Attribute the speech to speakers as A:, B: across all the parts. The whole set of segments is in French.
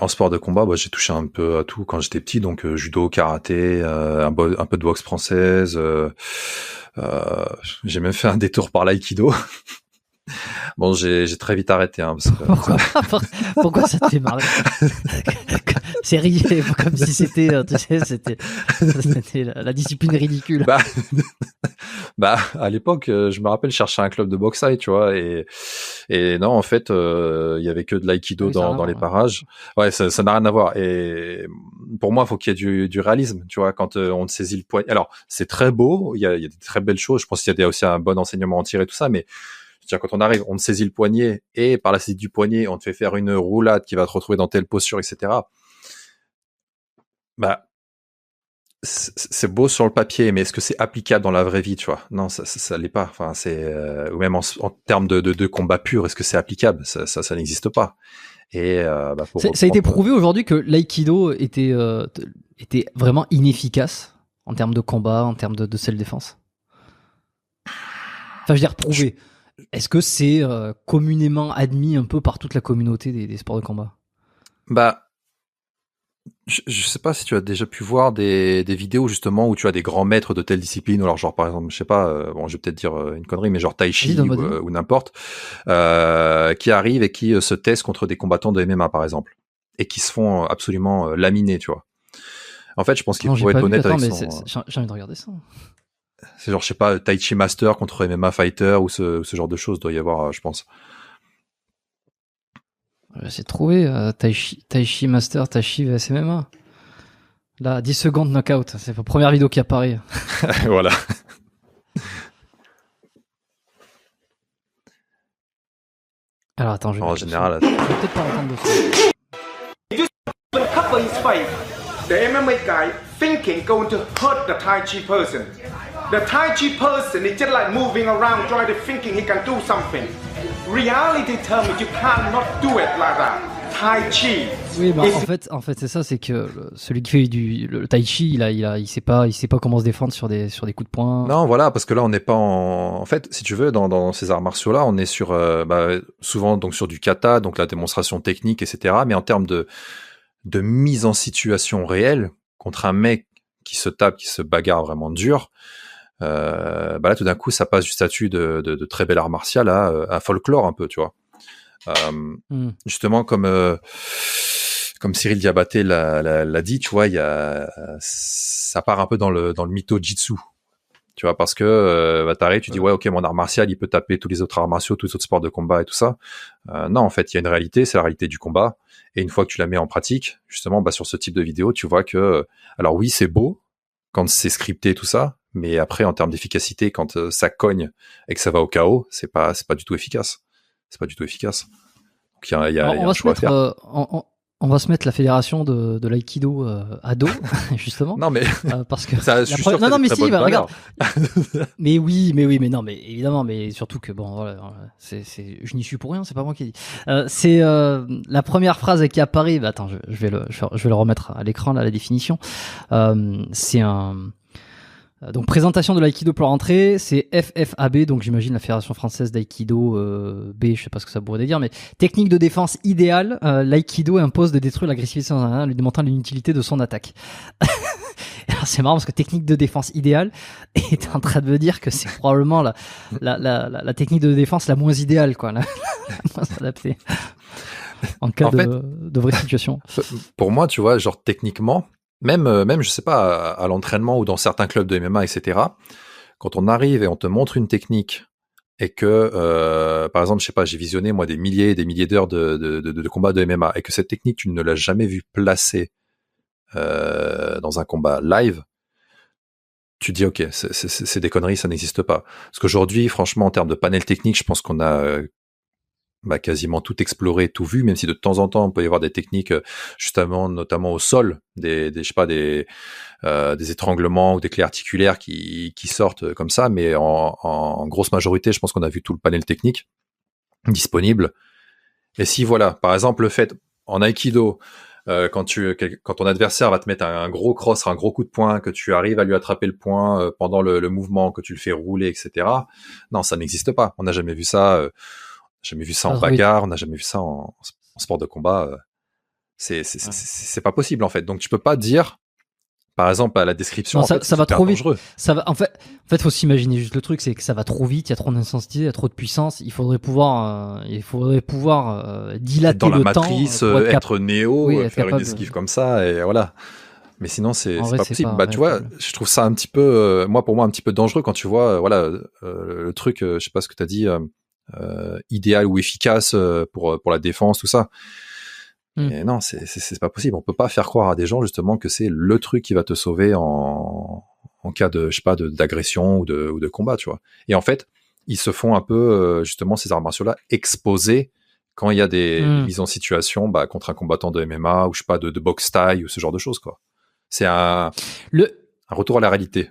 A: En sport de combat, j'ai touché un peu à tout quand j'étais petit, donc judo, karaté, un peu de boxe française. Euh, j'ai même fait un détour par l'aïkido. Bon, j'ai très vite arrêté, hein, parce que
B: Pourquoi ça te fait marrer? C'est ridicule, comme si c'était, tu sais, c'était la discipline ridicule.
A: bah, à l'époque, je me rappelle chercher un club de boxe thaï, tu vois, et non, en fait, il y avait que de
B: Ah
A: l'aïkido
B: oui, ça n'a rien à
A: dans les
B: voir.
A: parages. Ouais, ça n'a rien à voir. Et pour moi, il faut qu'il y ait du réalisme, tu vois, quand on te saisit le poignet. Alors, c'est très beau, il y a des très belles choses. Je pense qu'il y a aussi un bon enseignement à en tirer, tout ça, mais quand on arrive, on te saisit le poignet et par la saisie du poignet, on te fait faire une roulade qui va te retrouver dans telle posture, etc. Bah, c'est beau sur le papier, mais est-ce que c'est applicable dans la vraie vie, tu vois? Non, ça l'est pas. Enfin, c'est ou même en termes de combat pur, est-ce que c'est applicable? Ça n'existe pas. Et pour
B: Ça a été
A: reprendre,
B: prouvé aujourd'hui que l'aïkido était vraiment inefficace en termes de combat, en termes de self-défense. Enfin, je veux dire,
A: je,
B: prouvé. Est-ce que c'est communément admis un peu par toute la communauté des sports de combat?
A: bah, je sais pas si tu as déjà pu voir des vidéos justement où tu as des grands maîtres de telle discipline, ou alors genre par exemple, je sais pas, bon, je vais peut-être dire une connerie, mais genre tai
B: Vas-y,
A: chi
B: donne-moi des noms.
A: ou n'importe, qui arrivent et qui se testent contre des combattants de MMA par exemple, et qui se font absolument laminer, tu vois. En fait, je pense qu'il
B: Non, j'ai
A: faut être
B: pas vu.
A: honnête
B: Attends,
A: avec
B: mais
A: son.
B: j'ai envie de regarder ça.
A: C'est genre, je sais pas, Tai Chi Master contre MMA Fighter ou ce genre de choses doit y avoir, je pense.
B: J'ai trouvé Tai Chi Master, Tai Chi vs MMA. Là, 10 secondes knockout. C'est la première vidéo qui apparaît.
A: Voilà.
B: Alors attends, je vais
A: En
B: mettre le son.
A: général.
B: Je vais peut-être pas entendre le son.
C: Cover his face. The MMA guy thinking going to hurt the Tai Chi person. The Tai Chi person is just like moving around trying to thinking he can do something. Reality tell me you cannot do it like that. Tai Chi.
B: Oui, bah, en fait, c'est ça, c'est que celui qui fait le tai chi, il sait pas comment se défendre sur des coups de poing.
A: Non, voilà, parce que là, on n'est pas en fait, si tu veux, dans ces arts martiaux-là, on est sur, souvent, donc, sur du kata, donc la démonstration technique, etc. Mais en termes de mise en situation réelle, contre un mec qui se tape, qui se bagarre vraiment dur, là, tout d'un coup, ça passe du statut de très bel art martial à folklore un peu, tu vois. Justement, comme Cyril Diabaté l'a dit, tu vois, ça part un peu dans le mytho jitsu, tu vois, parce que t'arrives, tu dis ouais, ok, mon art martial, il peut taper tous les autres arts martiaux, tous les autres sports de combat et tout ça. Non, en fait, il y a une réalité, c'est la réalité du combat. Et une fois que tu la mets en pratique, justement, sur ce type de vidéo, tu vois que, alors oui, c'est beau quand c'est scripté tout ça, mais après, en termes d'efficacité, quand ça cogne et que ça va au chaos, c'est pas du tout efficace. C'est pas du tout efficace. Donc il y a
B: Alors,
A: un choix à faire.
B: on va se mettre la fédération de l'aïkido à dos, justement.
A: Non, mais
B: Parce que
A: ça, je suis sûr que
B: non,
A: ça a
B: non,
A: des
B: mais
A: très
B: si,
A: bonnes
B: bah, regarde.
A: valeurs.
B: Mais non, mais évidemment, mais surtout que bon, voilà, je n'y suis pour rien, c'est pas moi qui ai dit. C'est la première phrase qui apparaît. Bah, attends, je vais le remettre à l'écran là, la définition. C'est un donc présentation de l'aïkido pour l'entrée, c'est FFAB, donc j'imagine la Fédération française d'aïkido B, je sais pas ce que ça pourrait dire, mais technique de défense idéale, l'aïkido impose de détruire l'agressivité en un, lui démontrant l'inutilité de son attaque. Alors c'est marrant parce que technique de défense idéale est en train de me dire que c'est probablement la technique de défense la moins idéale, quoi, la moins adaptée en cas de vraie situation.
A: Pour moi, tu vois, genre techniquement, même je sais pas, à l'entraînement ou dans certains clubs de MMA, etc., quand on arrive et on te montre une technique et que, par exemple, je sais pas, j'ai visionné moi des milliers et des milliers d'heures de combats de MMA et que cette technique, tu ne l'as jamais vue placée dans un combat live, tu dis ok, c'est des conneries, ça n'existe pas. Parce qu'aujourd'hui, franchement, en termes de panel technique, je pense qu'on a quasiment tout exploré, tout vu, même si de temps en temps on peut y avoir des techniques justement, notamment au sol, je sais pas, des étranglements ou des clés articulaires qui sortent comme ça, mais en grosse majorité, je pense qu'on a vu tout le panel technique disponible. Et si voilà, par exemple, le fait en aikido, quand ton adversaire va te mettre un gros cross, un gros coup de poing, que tu arrives à lui attraper le poing pendant le mouvement, que tu le fais rouler, etc. Non, ça n'existe pas. On n'a jamais vu ça. Jamais vu ça en
B: Alors, oui,
A: bagarre, on n'a jamais vu ça en sport de combat. C'est pas possible en fait. Donc tu peux pas dire, par exemple, à la description,
B: Non,
A: en fait,
B: ça va trop vite.
A: dangereux.
B: Ça va, en fait, faut s'imaginer juste le truc, c'est que ça va trop vite, il y a trop d'intensité, il y a trop de puissance. Il faudrait pouvoir dilater
A: dans la
B: le
A: matrice,
B: temps, pour
A: être Néo,
B: oui, être
A: faire une
B: capable
A: esquive comme ça, et voilà. Mais sinon, c'est
B: En vrai,
A: pas
B: c'est
A: possible.
B: pas
A: Bah, tu vois,
B: réalisable.
A: je trouve ça un petit peu, pour moi, un petit peu dangereux quand tu vois, le truc, je sais pas ce que t'as dit, idéal ou efficace pour la défense, tout ça. Et non, c'est pas possible. On peut pas faire croire à des gens justement que c'est le truc qui va te sauver en cas de, je sais pas, d'agression ou de combat, tu vois. Et en fait, ils se font un peu justement ces arts martiaux-là exposer quand il y a des mises en situation, bah, contre un combattant de MMA ou je sais pas de boxe thaï ou ce genre de choses, quoi. C'est un retour à la réalité.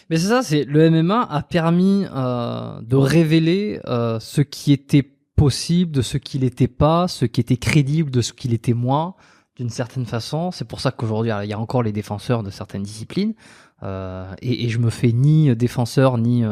B: Mais c'est ça, c'est le MMA a permis de révéler ce qui était possible, de ce qui l'était pas, ce qui était crédible, de ce qui l'était moins, d'une certaine façon. C'est pour ça qu'aujourd'hui, il y a encore les défenseurs de certaines disciplines. Et je me fais ni défenseur ni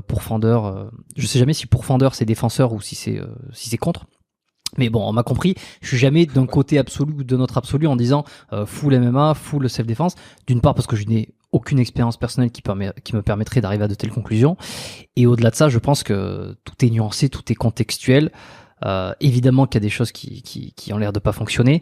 B: pourfendeur. Je sais jamais si pourfendeur c'est défenseur ou si c'est contre. Mais bon, on m'a compris. Je suis jamais d'un côté absolu ou de notre absolu en disant full MMA, full self-défense. D'une part parce que je n'ai aucune expérience personnelle qui me permettrait d'arriver à de telles conclusions. Et au-delà de ça, je pense que tout est nuancé, tout est contextuel. Évidemment qu'il y a des choses qui ont l'air de pas fonctionner.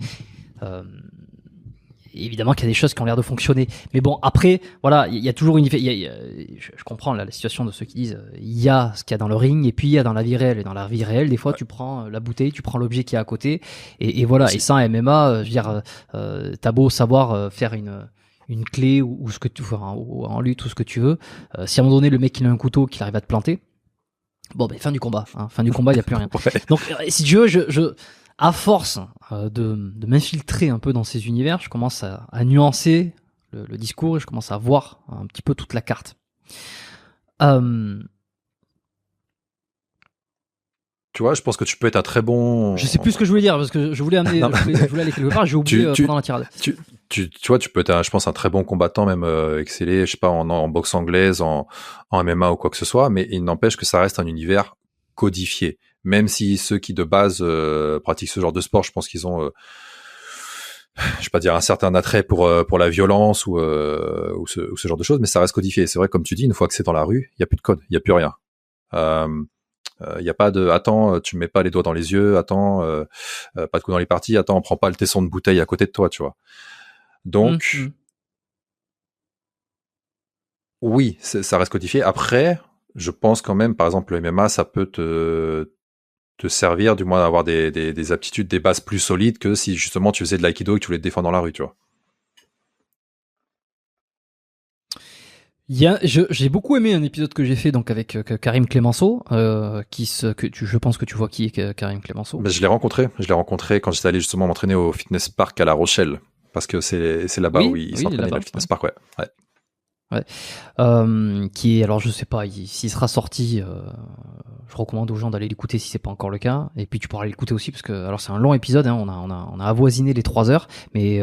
B: Évidemment qu'il y a des choses qui ont l'air de fonctionner. Mais bon, après, voilà, il y a toujours je comprends là, la situation de ceux qui disent il y a ce qu'il y a dans le ring et puis il y a dans la vie réelle. Et dans la vie réelle, des fois, tu prends la bouteille, tu prends l'objet qui est à côté. Et voilà.
A: Aussi.
B: Et ça, en MMA, je veux dire, t'as beau savoir faire une clé ou ce que tu veux, ou en lutte ou ce que tu veux. Si à un moment donné, le mec, il a un couteau, qu'il arrive à te planter, bon, ben, fin du combat. Hein. Fin du combat, il n'y a plus rien.
A: Ouais.
B: Donc, si tu veux, à force de m'infiltrer un peu dans ces univers, je commence à nuancer le discours et je commence à voir un petit peu toute la carte.
A: Tu vois, je pense que tu peux être un très bon.
B: Je sais plus ce que je voulais dire parce que je voulais amener, je voulais aller quelque part, j'ai oublié pendant la tirade.
A: Tu vois, tu peux être, je pense, un très bon combattant, même exceller, je sais pas, en boxe anglaise, en MMA ou quoi que ce soit, mais il n'empêche que ça reste un univers codifié. Même si ceux qui de base pratiquent ce genre de sport, je pense qu'ils ont, je vais pas dire un certain attrait pour la violence ou ce genre de choses, mais ça reste codifié. C'est vrai, comme tu dis, une fois que c'est dans la rue, il y a plus de code, il y a plus rien. Il y a pas de attends, tu mets pas les doigts dans les yeux, attends, pas de coups dans les parties, attends, on prend pas le tesson de bouteille à côté de toi, tu vois. Donc oui, ça reste codifié. Après, je pense quand même, par exemple, le MMA, ça peut te servir, du moins d'avoir des aptitudes, des bases plus solides que si justement tu faisais de l'aïkido et que tu voulais te défendre dans la rue, tu vois.
B: J'ai beaucoup aimé un épisode que j'ai fait donc avec Karim Clémenceau, je pense que tu vois qui est Karim Clémenceau.
A: Mais je l'ai rencontré quand j'étais allé justement m'entraîner au fitness park à La Rochelle, parce que c'est là-bas où il s'entraînait dans le fitness park, ouais.
B: Qui est, alors je sais pas s'il sera sorti, je recommande aux gens d'aller l'écouter si c'est pas encore le cas, et puis tu pourras l'écouter aussi parce que alors c'est un long épisode, hein, on a avoisiné les 3 heures, mais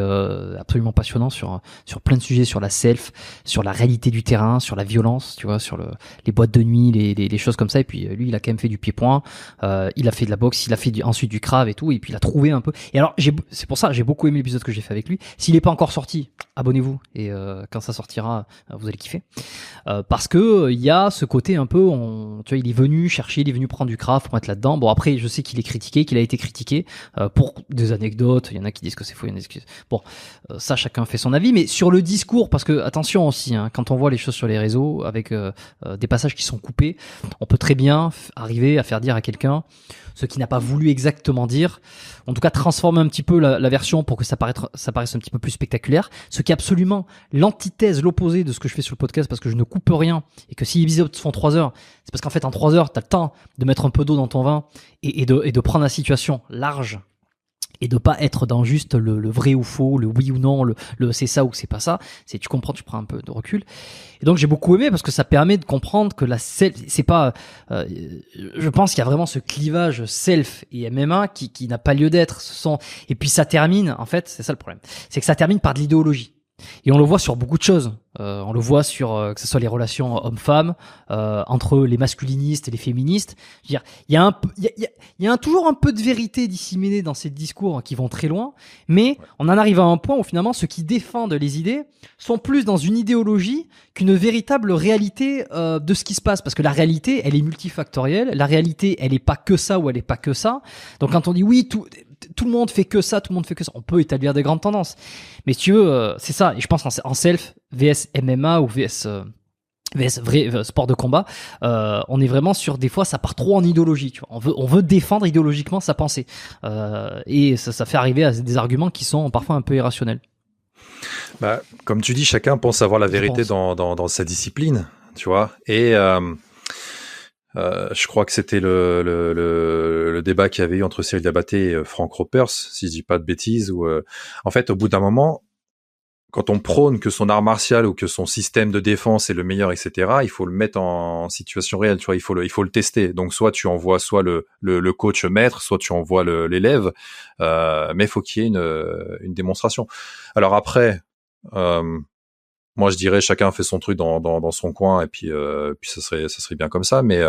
B: absolument passionnant sur plein de sujets, sur la self, sur la réalité du terrain, sur la violence, tu vois, sur les boîtes de nuit, les choses comme ça. Et puis lui il a quand même fait du pied-point, il a fait de la boxe, il a fait ensuite du krav et tout, et puis il a trouvé un peu. Et alors c'est pour ça j'ai beaucoup aimé l'épisode que j'ai fait avec lui. S'il est pas encore sorti, abonnez-vous, et quand ça sortira vous allez kiffer, parce que il y a ce côté un peu, tu vois, il est venu chercher, il est venu prendre du craft pour être là-dedans. Bon, après je sais qu'il est critiqué, qu'il a été critiqué pour des anecdotes, il y en a qui disent que c'est faux, il y en a qui disent que... Bon, ça chacun fait son avis, mais sur le discours, parce que attention aussi, hein, quand on voit les choses sur les réseaux avec des passages qui sont coupés, on peut très bien arriver à faire dire à quelqu'un ce qui n'a pas voulu exactement dire, en tout cas transformer un petit peu la version pour que ça paraisse un petit peu plus spectaculaire, ce qui est absolument l'antithèse, l'opposé de ce que je fais sur le podcast, parce que je ne coupe rien, et que si les épisodes font 3 heures, c'est parce qu'en fait en 3 heures t'as le temps de mettre un peu d'eau dans ton vin et de prendre la situation large, et de pas être dans juste le vrai ou faux, le oui ou non, le c'est ça ou c'est pas ça. C'est, tu comprends, tu prends un peu de recul. Et donc j'ai beaucoup aimé parce que ça permet de comprendre que c'est pas, je pense qu'il y a vraiment ce clivage self et MMA qui n'a pas lieu d'être. Et puis ça termine, en fait, c'est ça le problème, c'est que ça termine par de l'idéologie. Et on le voit sur beaucoup de choses. On le voit sur que ce soit les relations hommes-femmes, entre les masculinistes et les féministes. Je veux dire, il y a toujours un peu de vérité disséminée dans ces discours qui vont très loin, mais on en arrive à un point où finalement ceux qui défendent les idées sont plus dans une idéologie qu'une véritable réalité de ce qui se passe. Parce que la réalité, elle est multifactorielle. La réalité, elle est pas que ça ou elle est pas que ça. Donc quand on dit oui, tout le monde fait que ça, on peut établir des grandes tendances. Mais si tu veux, c'est ça. Et je pense en self, VS MMA ou VS vrai sport de combat, on est vraiment sur des fois ça part trop en idéologie. Tu vois. On veut défendre idéologiquement sa pensée. Et ça fait arriver à des arguments qui sont parfois un peu irrationnels.
A: Bah, comme tu dis, chacun pense avoir la vérité dans sa discipline, tu vois. Et je crois que c'était le débat qu'il y avait eu entre Cyril Diabaté et Frank Ropers, si je dis pas de bêtises, où en fait, au bout d'un moment, quand on prône que son art martial ou que son système de défense est le meilleur, etc., il faut le mettre en situation réelle, tu vois, il faut le tester. Donc, soit tu envoies le coach maître, soit tu envoies l'élève, mais il faut qu'il y ait une démonstration. Alors après, moi je dirais chacun fait son truc dans son coin et puis ça serait bien comme ça. Mais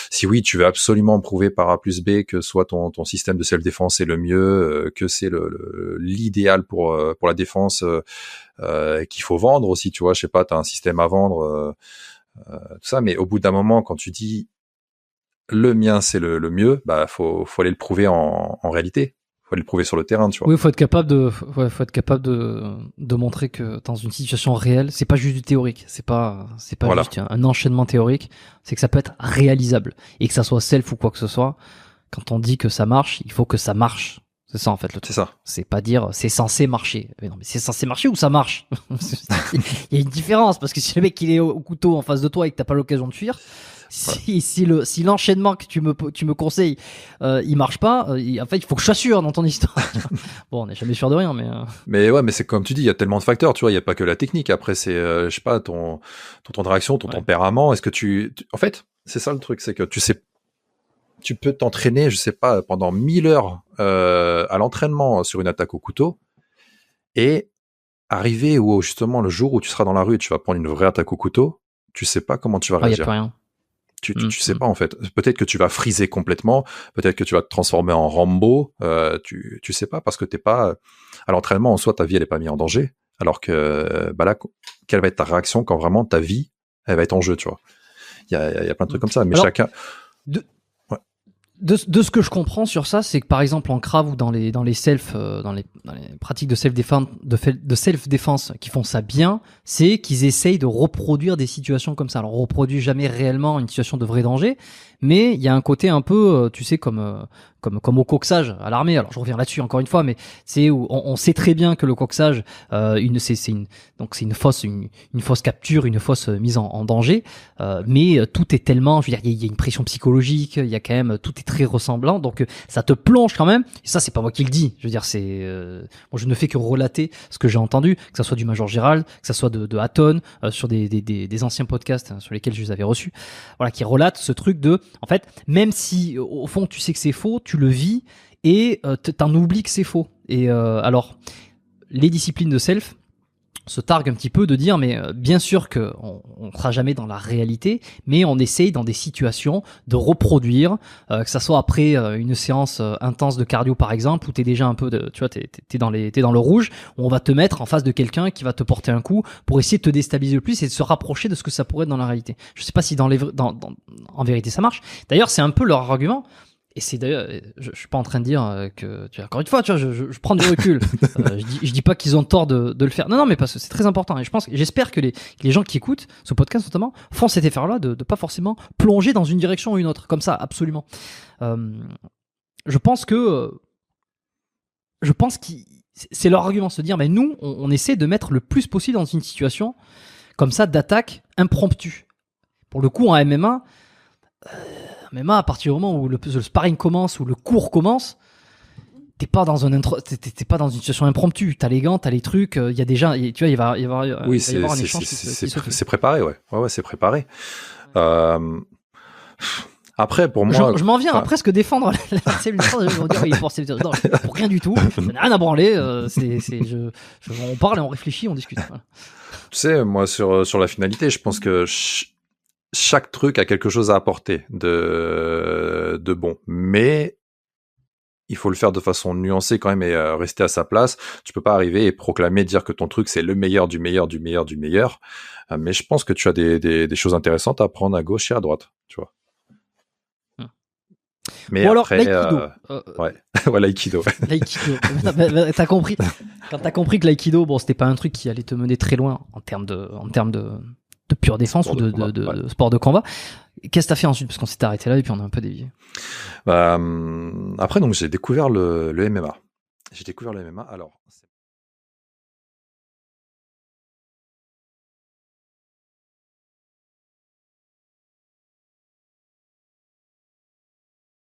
A: si oui, tu veux absolument prouver par A plus B que soit ton système de self-défense est le mieux, que c'est l'idéal pour la défense, qu'il faut vendre aussi, tu vois, je sais pas, t'as un système à vendre, tout ça. Mais au bout d'un moment, quand tu dis le mien c'est le mieux, bah faut aller le prouver en réalité. Faut aller le prouver sur le terrain, tu vois.
B: Oui, faut être capable de montrer que dans une situation réelle, c'est pas juste du théorique, c'est pas
A: Voilà.
B: juste un enchaînement théorique, c'est que ça peut être réalisable et que ça soit self ou quoi que ce soit. Quand on dit que ça marche, il faut que ça marche. C'est ça en fait le truc.
A: C'est ça.
B: C'est pas dire c'est censé marcher. Mais non, mais c'est censé marcher ou ça marche. Il y a une différence parce que si le mec il est au couteau en face de toi et que t'as pas l'occasion de fuir, si l'enchaînement que tu me conseilles il marche pas, en fait il faut que je sois sûr dans ton histoire. Bon, on n'est jamais sûr de rien,
A: mais ouais, mais c'est comme tu dis, il y a tellement de facteurs, tu vois, il y a pas que la technique. Après c'est je sais pas, ton réaction, ton tempérament, est-ce que en fait, c'est ça le truc, c'est que tu peux t'entraîner, je sais pas, pendant 1000 heures à l'entraînement sur une attaque au couteau et arriver où justement le jour où tu seras dans la rue et tu vas prendre une vraie attaque au couteau, tu sais pas comment tu vas réagir.
B: Il y a plus rien.
A: Tu sais pas en fait. Peut-être que tu vas friser complètement, peut-être que tu vas te transformer en Rambo. Tu sais pas parce que t'es pas à l'entraînement en soi, ta vie elle est pas mise en danger. Alors que bah là, quelle va être ta réaction quand vraiment ta vie elle va être en jeu, tu vois. Il y a plein de trucs comme ça, mais alors, chacun.
B: De ce que je comprends sur ça, c'est que par exemple en Krav ou dans les self, dans les pratiques de self-défense qui font ça bien, c'est qu'ils essayent de reproduire des situations comme ça. Alors on reproduit jamais réellement une situation de vrai danger, mais il y a un côté un peu, tu sais, comme au coxage à l'armée. Alors je reviens là-dessus encore une fois, mais c'est où on sait très bien que le coxage, c'est une fausse capture, une fausse mise en danger, mais tout est tellement, je veux dire, il y a une pression psychologique, il y a quand même, tout est très ressemblant, donc ça te plonge quand même. Et ça, c'est pas moi qui le dis. Je veux dire, moi je ne fais que relater ce que j'ai entendu, que ça soit du Major Gérald, que ça soit de Hatton, sur des anciens podcasts sur lesquels je les avais reçus, voilà, qui relatent ce truc de, en fait, même si au fond tu sais que c'est faux, tu le vis et t'en oublies que c'est faux. Et alors, les disciplines de self se targuent un petit peu de dire, mais bien sûr que on sera jamais dans la réalité, mais on essaye dans des situations de reproduire, que ça soit après une séance intense de cardio par exemple, où t'es déjà un peu tu vois, t'es dans le rouge, où on va te mettre en face de quelqu'un qui va te porter un coup pour essayer de te déstabiliser le plus et de se rapprocher de ce que ça pourrait être dans la réalité. Je sais pas si en vérité ça marche. D'ailleurs, c'est un peu leur argument. Et c'est d'ailleurs, je suis pas en train de dire que, tu vois, encore une fois, tu vois, je prends du recul. Je dis pas qu'ils ont tort de le faire. Non, mais parce que c'est très important. Et j'espère que les gens qui écoutent ce podcast notamment font cet effort-là de pas forcément plonger dans une direction ou une autre, comme ça, absolument. Je pense que c'est leur argument, se dire, mais nous, on essaie de mettre le plus possible dans une situation comme ça d'attaque impromptue. Pour le coup, en MMA. MMA, à partir du moment où le sparring commence, où le cours commence, t'es pas dans une situation impromptue. T'as les gants, t'as les trucs. Il y a déjà, tu vois, il va y avoir un échange.
A: C'est préparé, ouais, c'est préparé. Après, pour moi,
B: je m'en viens à presque défendre la cellule de force. Je vais dire, il est pour rien du tout. Je n'ai rien à branler. On parle et on réfléchit, on discute. Voilà.
A: Tu sais, moi, sur la finalité, je pense que chaque truc a quelque chose à apporter de bon. Mais il faut le faire de façon nuancée quand même et rester à sa place. Tu peux pas arriver et proclamer, dire que ton truc c'est le meilleur du meilleur du meilleur du meilleur. Mais je pense que tu as des choses intéressantes à prendre à gauche et à droite, tu vois. Mais
B: bon
A: après,
B: alors, l'aïkido.
A: ouais, ouais, l'aïkido.
B: L'aïkido. T'as compris. Quand t'as compris que l'aïkido, bon, c'était pas un truc qui allait te mener très loin en termes de pure défense
A: Sport
B: ou
A: de combat,
B: de sport de combat. Qu'est-ce que t'as fait ensuite? Parce qu'on s'était arrêté là et puis on a un peu dévié.
A: Après, donc, j'ai découvert le MMA. J'ai découvert le MMA. Alors,